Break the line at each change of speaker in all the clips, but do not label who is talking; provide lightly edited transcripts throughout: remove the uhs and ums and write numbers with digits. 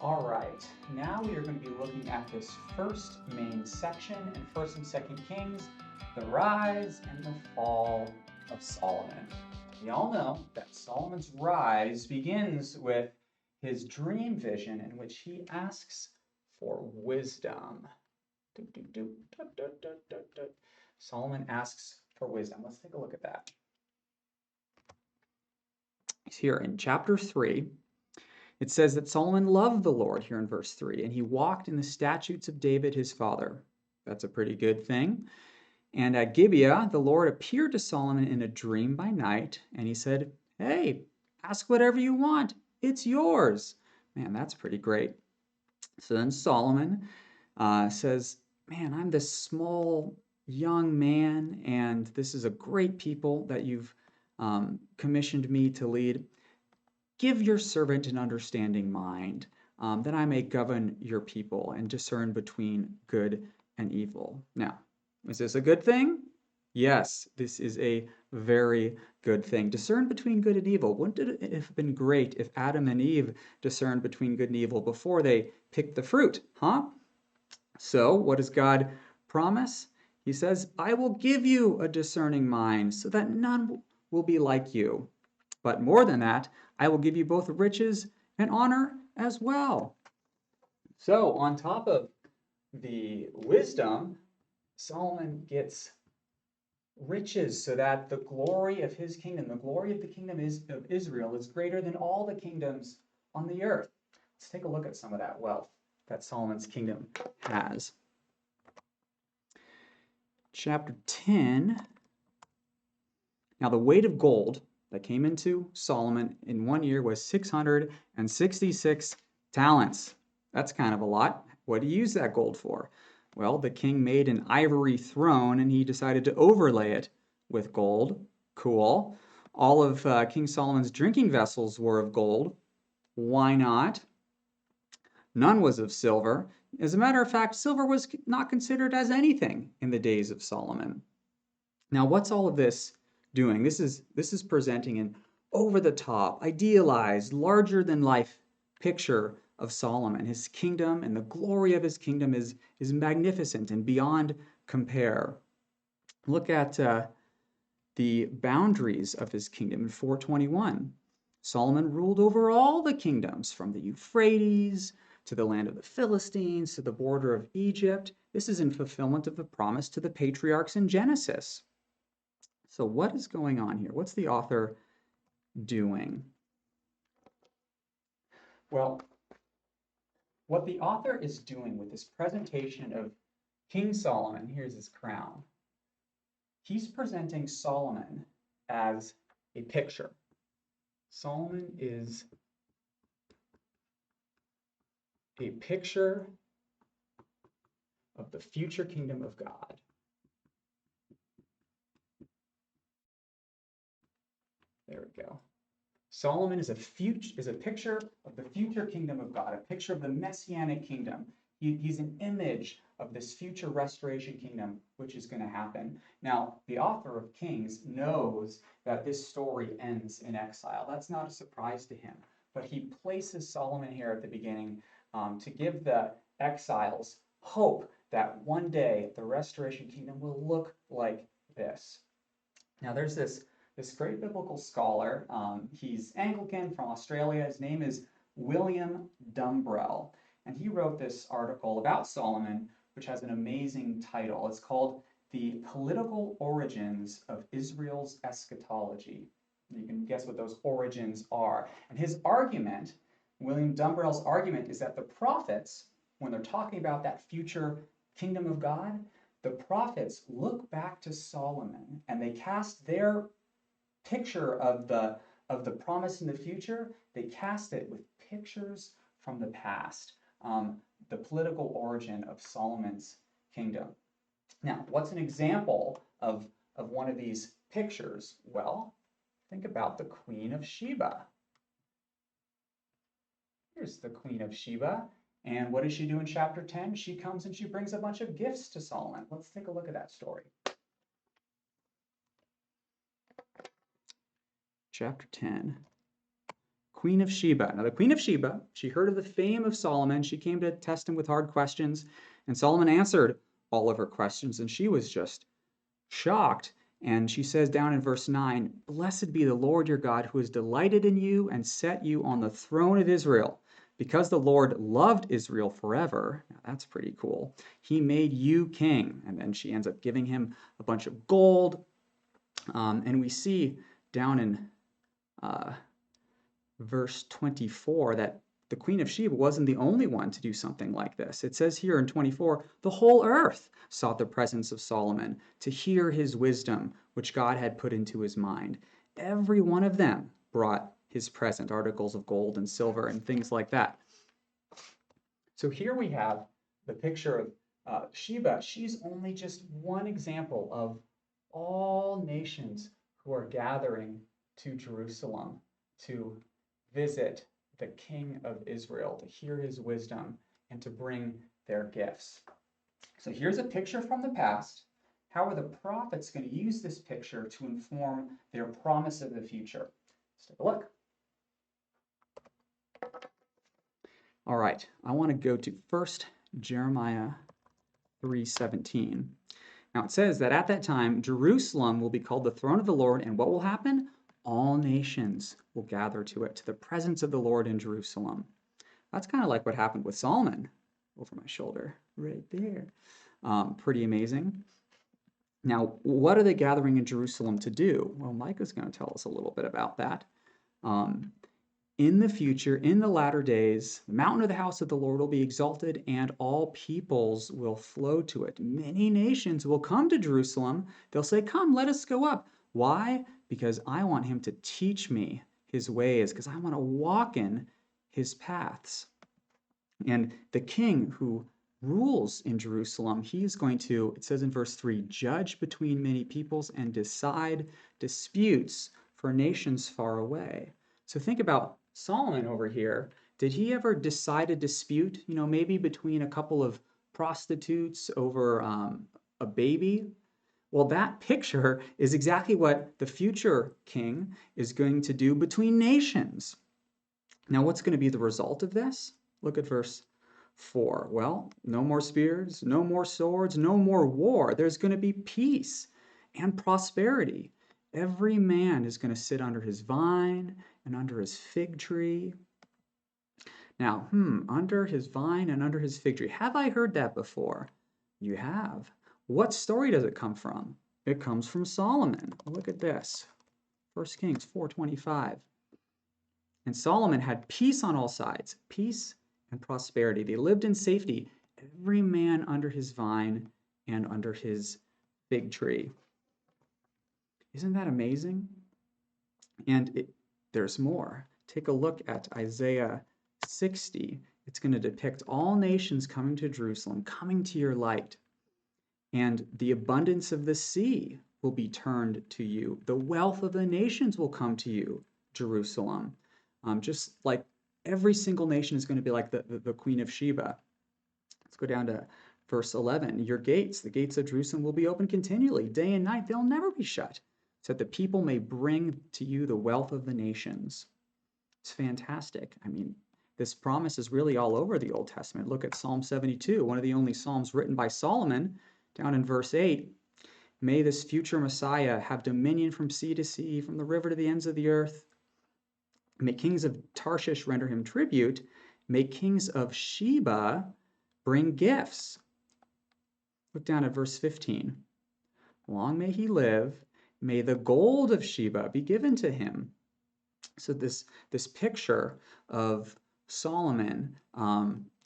All right, now we are going to be looking at this first main section in 1st and 2nd Kings, the rise and the fall of Solomon. We all know that Solomon's rise begins with his dream vision in which he asks for wisdom. Solomon asks for wisdom. Let's take a look at that. Here in chapter 3, it says that Solomon loved the Lord here in verse 3, and he walked in the statutes of David his father. That's a pretty good thing. And at Gibeah, the Lord appeared to Solomon in a dream by night, and he said, "Hey, ask whatever you want. It's yours." Man, that's pretty great. So then Solomon says, "Man, I'm this small young man, and this is a great people that you've commissioned me to lead. Give your servant an understanding mind, that I may govern your people and discern between good and evil." Now, is this a good thing? Yes, this is a very good thing. Discern between good and evil. Wouldn't it have been great if Adam and Eve discerned between good and evil before they picked the fruit, huh? So, what does God promise? He says, "I will give you a discerning mind so that none will be like you. But more than that, I will give you both riches and honor as well." So, on top of the wisdom, Solomon gets riches so that the glory of his kingdom, the glory of the kingdom of Israel, is greater than all the kingdoms on the earth. Let's take a look at some of that wealth that Solomon's kingdom has. Chapter 10. Now, the weight of gold that came into Solomon in 1 year was 666 talents. That's kind of a lot. What did he use that gold for? Well, the king made an ivory throne and he decided to overlay it with gold. Cool. All of King Solomon's drinking vessels were of gold. Why not? None was of silver. As a matter of fact, silver was not considered as anything in the days of Solomon. Now, what's all of this doing? This is presenting an over-the-top, idealized, larger-than-life picture of Solomon. His kingdom and the glory of his kingdom is magnificent and beyond compare. Look at the boundaries of his kingdom in 421. Solomon ruled over all the kingdoms from the Euphrates to the land of the Philistines to the border of Egypt. This is in fulfillment of the promise to the patriarchs in Genesis. So what is going on here? What's the author doing? Well, what the author is doing with this presentation of King Solomon, here's his crown, he's presenting Solomon as a picture. Solomon is a picture of the future kingdom of God. There we go. Solomon is a picture of the future kingdom of God, a picture of the messianic kingdom. He's an image of this future restoration kingdom, which is going to happen. Now, the author of Kings knows that this story ends in exile. That's not a surprise to him. But he places Solomon here at the beginning to give the exiles hope that one day the restoration kingdom will look like this. Now, there's this great biblical scholar. He's Anglican from Australia. His name is William Dumbrell. And he wrote this article about Solomon, which has an amazing title. It's called "The Political Origins of Israel's Eschatology." You can guess what those origins are. And his argument, William Dumbrell's argument, is that the prophets, when they're talking about that future kingdom of God, the prophets look back to Solomon and they cast their picture of the promise in the future, they cast it with pictures from the past, the political origin of Solomon's kingdom. Now, what's an example of one of these pictures? Well, think about the Queen of Sheba. Here's the Queen of Sheba. And what does she do in chapter 10? She comes and she brings a bunch of gifts to Solomon. Let's take a look at that story. Chapter 10. Queen of Sheba. Now, the Queen of Sheba, she heard of the fame of Solomon. She came to test him with hard questions, and Solomon answered all of her questions, and she was just shocked. And she says down in verse 9, "Blessed be the Lord your God, who has delighted in you and set you on the throne of Israel. Because the Lord loved Israel forever," now that's pretty cool, "he made you king." And then she ends up giving him a bunch of gold. And we see down in verse 24 that the Queen of Sheba wasn't the only one to do something like this. It says here in 24, "The whole earth sought the presence of Solomon to hear his wisdom, which God had put into his mind. Every one of them brought his present, articles of gold and silver and things like that." So here we have the picture of Sheba. She's only just one example of all nations who are gathering to Jerusalem to visit the King of Israel, to hear his wisdom, and to bring their gifts. So here's a picture from the past. How are the prophets going to use this picture to inform their promise of the future? Let's take a look. All right, I want to go to 1 Jeremiah 3:17. Now it says that at that time, Jerusalem will be called the throne of the Lord, and what will happen? All nations will gather to it, to the presence of the Lord in Jerusalem. That's kind of like what happened with Solomon over my shoulder, right there. Pretty amazing. Now, what are they gathering in Jerusalem to do? Well, Micah's going to tell us a little bit about that. In the future, in the latter days, the mountain of the house of the Lord will be exalted, and all peoples will flow to it. Many nations will come to Jerusalem. They'll say, "Come, let us go up." Why? Because I want him to teach me his ways, because I want to walk in his paths. And the king who rules in Jerusalem, he's going to, it says in verse 3, "judge between many peoples and decide disputes for nations far away." So think about Solomon over here. Did he ever decide a dispute, maybe between a couple of prostitutes over a baby? Well, that picture is exactly what the future king is going to do between nations. Now, what's going to be the result of this? Look at verse 4. Well, no more spears, no more swords, no more war. There's going to be peace and prosperity. Every man is going to sit under his vine and under his fig tree. Now, under his vine and under his fig tree. Have I heard that before? You have. What story does it come from? It comes from Solomon. Look at this. 1 Kings 4:25. "And Solomon had peace on all sides," peace and prosperity. They lived in safety, every man under his vine and under his fig tree. Isn't that amazing? And there's more. Take a look at Isaiah 60. It's going to depict all nations coming to Jerusalem, coming to your light. "And the abundance of the sea will be turned to you. The wealth of the nations will come to you, Jerusalem." Just like every single nation is going to be like the Queen of Sheba. Let's go down to verse 11. "Your gates, the gates of Jerusalem, will be open continually. Day and night, they'll never be shut, so that the people may bring to you the wealth of the nations." It's fantastic. I mean, this promise is really all over the Old Testament. Look at Psalm 72, one of the only Psalms written by Solomon, down in verse 8. "May this future Messiah have dominion from sea to sea, from the river to the ends of the earth. May kings of Tarshish render him tribute. May kings of Sheba bring gifts." Look down at verse 15. "Long may he live. May the gold of Sheba be given to him." So this picture of Solomon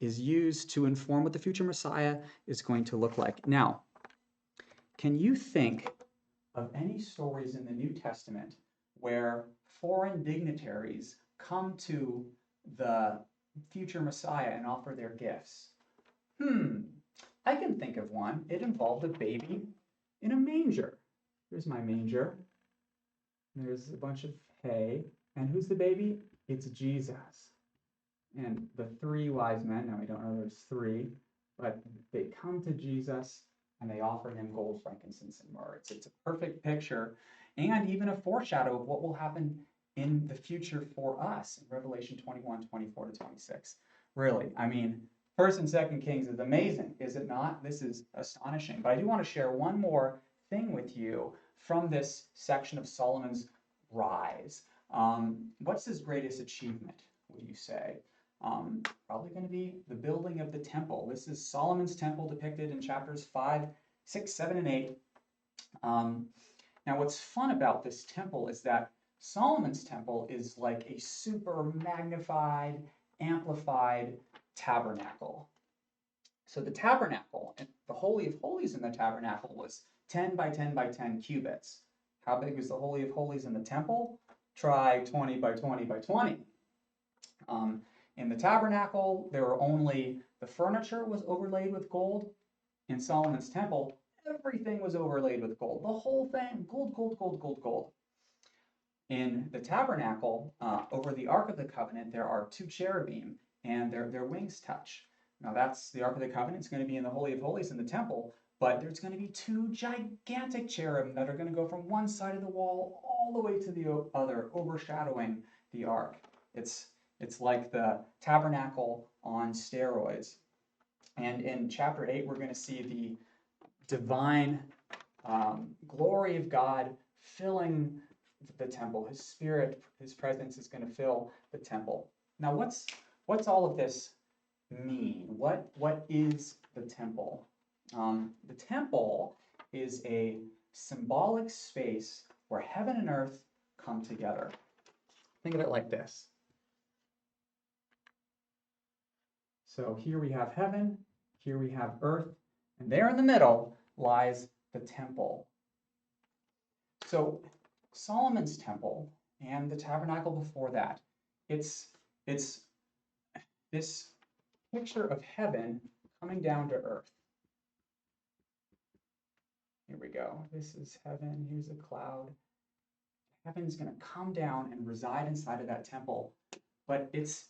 is used to inform what the future Messiah is going to look like. Now, can you think of any stories in the New Testament where foreign dignitaries come to the future Messiah and offer their gifts? I can think of one. It involved a baby in a manger. Here's my manger. There's a bunch of hay. And who's the baby? It's Jesus. And the three wise men, now we don't know there's three, but they come to Jesus and they offer him gold, frankincense, and myrrh. It's a perfect picture and even a foreshadow of what will happen in the future for us in Revelation 21, 24 to 26. Really, I mean, 1st and 2nd Kings is amazing, is it not? This is astonishing. But I do want to share one more thing with you from this section of Solomon's rise. What's his greatest achievement, would you say? Probably going to be the building of the temple. This is Solomon's temple depicted in chapters 5, 6, 7, and 8. Now, what's fun about this temple is that Solomon's temple is like a super magnified, amplified tabernacle. So the tabernacle, the Holy of Holies in the tabernacle was 10 by 10 by 10 cubits. How big was the Holy of Holies in the temple? Try 20 by 20 by 20. In the tabernacle, there were only, the furniture was overlaid with gold. In Solomon's temple, everything was overlaid with gold. The whole thing, gold, gold, gold, gold, gold. In the tabernacle, over the Ark of the Covenant, there are 2 cherubim, and their wings touch. Now that's the Ark of the Covenant. It's going to be in the Holy of Holies in the temple, but there's going to be 2 gigantic cherubim that are going to go from one side of the wall all the way to the other, overshadowing the Ark. It's like the tabernacle on steroids. And in chapter 8, we're going to see the divine glory of God filling the temple. His spirit, his presence is going to fill the temple. Now, what's all of this mean? What is the temple? The temple is a symbolic space where heaven and earth come together. Think of it like this. So here we have heaven, here we have earth, and there in the middle lies the temple. So Solomon's temple and the tabernacle before that, it's this picture of heaven coming down to earth. Here we go. This is heaven. Here's a cloud. Heaven's going to come down and reside inside of that temple. But it's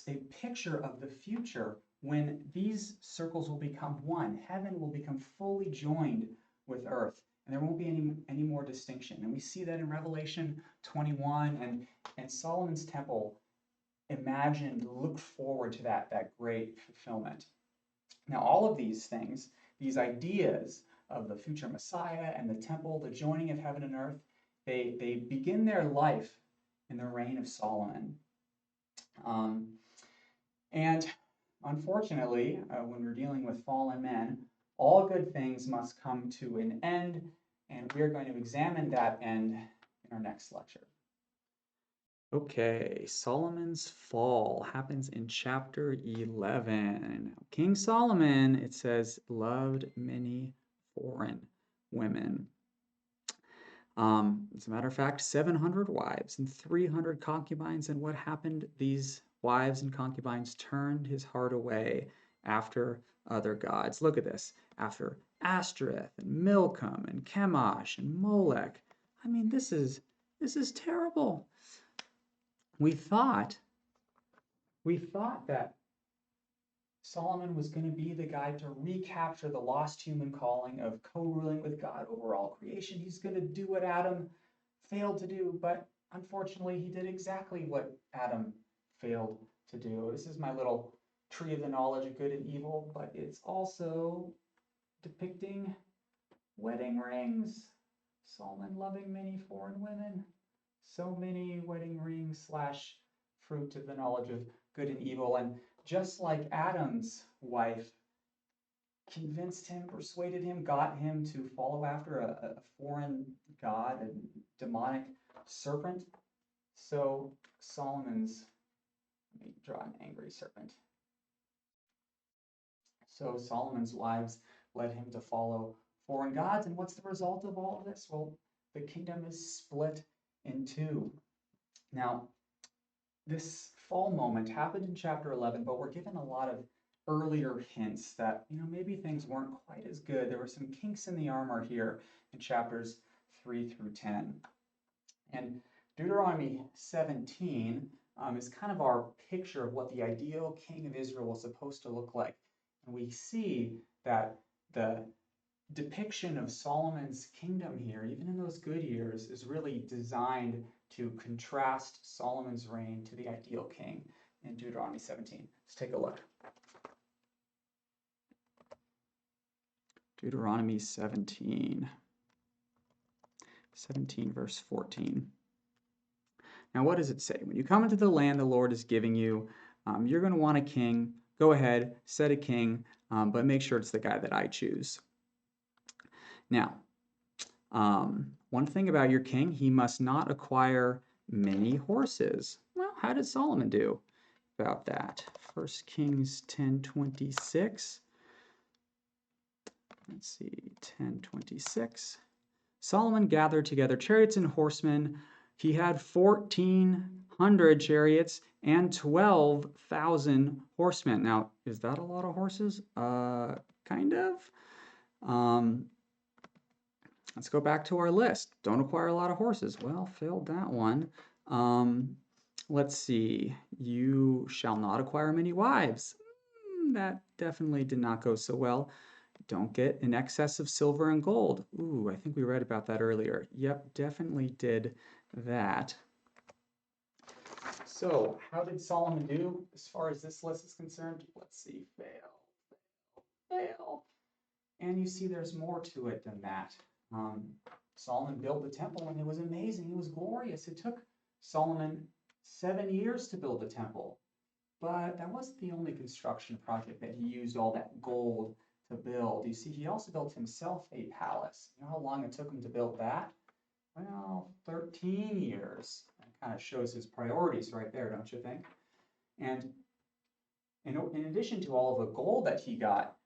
a picture of the future when these circles will become one. Heaven will become fully joined with earth, and there won't be any more distinction. And we see that in Revelation 21, and Solomon's temple imagined, looked forward to that great fulfillment. Now, all of these things, these ideas of the future Messiah and the temple, the joining of heaven and earth, they begin their life in the reign of Solomon. And unfortunately, when we're dealing with fallen men, all good things must come to an end, and we're going to examine that end in our next lecture. Okay, Solomon's fall happens in chapter 11. King Solomon, it says, loved many foreign women. As a matter of fact, 700 wives and 300 concubines. And what happened? These wives and concubines turned his heart away after other gods. Look at this. After Ashtoreth and Milcom and Chemosh and Molech. I mean, this is terrible. We thought that Solomon was going to be the guy to recapture the lost human calling of co-ruling with God over all creation. He's going to do what Adam failed to do, but unfortunately, he did exactly what Adam failed to do. This is my little tree of the knowledge of good and evil, but it's also depicting wedding rings. Solomon loving many foreign women. So many wedding rings / fruit of the knowledge of good and evil. And just like Adam's wife convinced him, persuaded him, got him to follow after a foreign god, a demonic serpent, so Solomon's, let me draw an angry serpent. So Solomon's wives led him to follow foreign gods. And what's the result of all of this? Well, the kingdom is split in two. Now, this fall moment happened in chapter 11, but we're given a lot of earlier hints that, maybe things weren't quite as good. There were some kinks in the armor here in chapters 3 through 10. And Deuteronomy 17 is kind of our picture of what the ideal king of Israel was supposed to look like. And we see that the depiction of Solomon's kingdom here, even in those good years, is really designed to contrast Solomon's reign to the ideal king in Deuteronomy 17. Let's take a look. Deuteronomy 17, verse 14. Now, what does it say? When you come into the land the Lord is giving you, you're going to want a king. Go ahead, set a king, but make sure it's the guy that I choose. Now, one thing about your king, he must not acquire many horses. Well, how did Solomon do about that? 1 Kings 10:26. Let's see, 10:26. Solomon gathered together chariots and horsemen. He had 1,400 chariots and 12,000 horsemen. Now, is that a lot of horses? Kind of. Let's go back to our list. Don't acquire a lot of horses. Well, failed that one. Let's see. You shall not acquire many wives. That definitely did not go so well. Don't get in excess of silver and gold. Ooh, I think we read about that earlier. Yep, definitely did that. So, how did Solomon do as far as this list is concerned? Let's see. Fail. And you see there's more to it than that. Solomon built the temple and it was amazing. It was glorious. It took Solomon 7 years to build the temple. But that wasn't the only construction project that he used all that gold to build. You see, he also built himself a palace. You know how long it took him to build that? Well, 13 years. That kind of shows his priorities right there, don't you think? And in addition to all of the gold that he got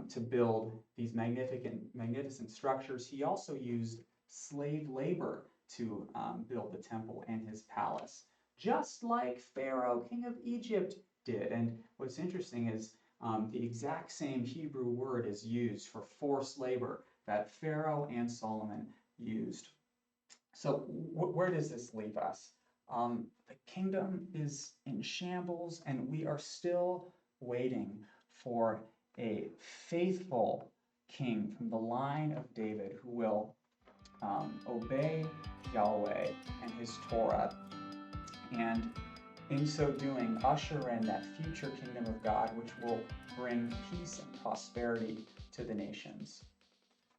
to build these magnificent structures, he also used slave labor to build the temple and his palace, just like Pharaoh, king of Egypt, did. And what's interesting is the exact same Hebrew word is used for forced labor that Pharaoh and Solomon used. So where does this leave us? The kingdom is in shambles, and we are still waiting for a faithful king from the line of David who will obey Yahweh and his Torah, and in so doing usher in that future kingdom of God which will bring peace and prosperity to the nations.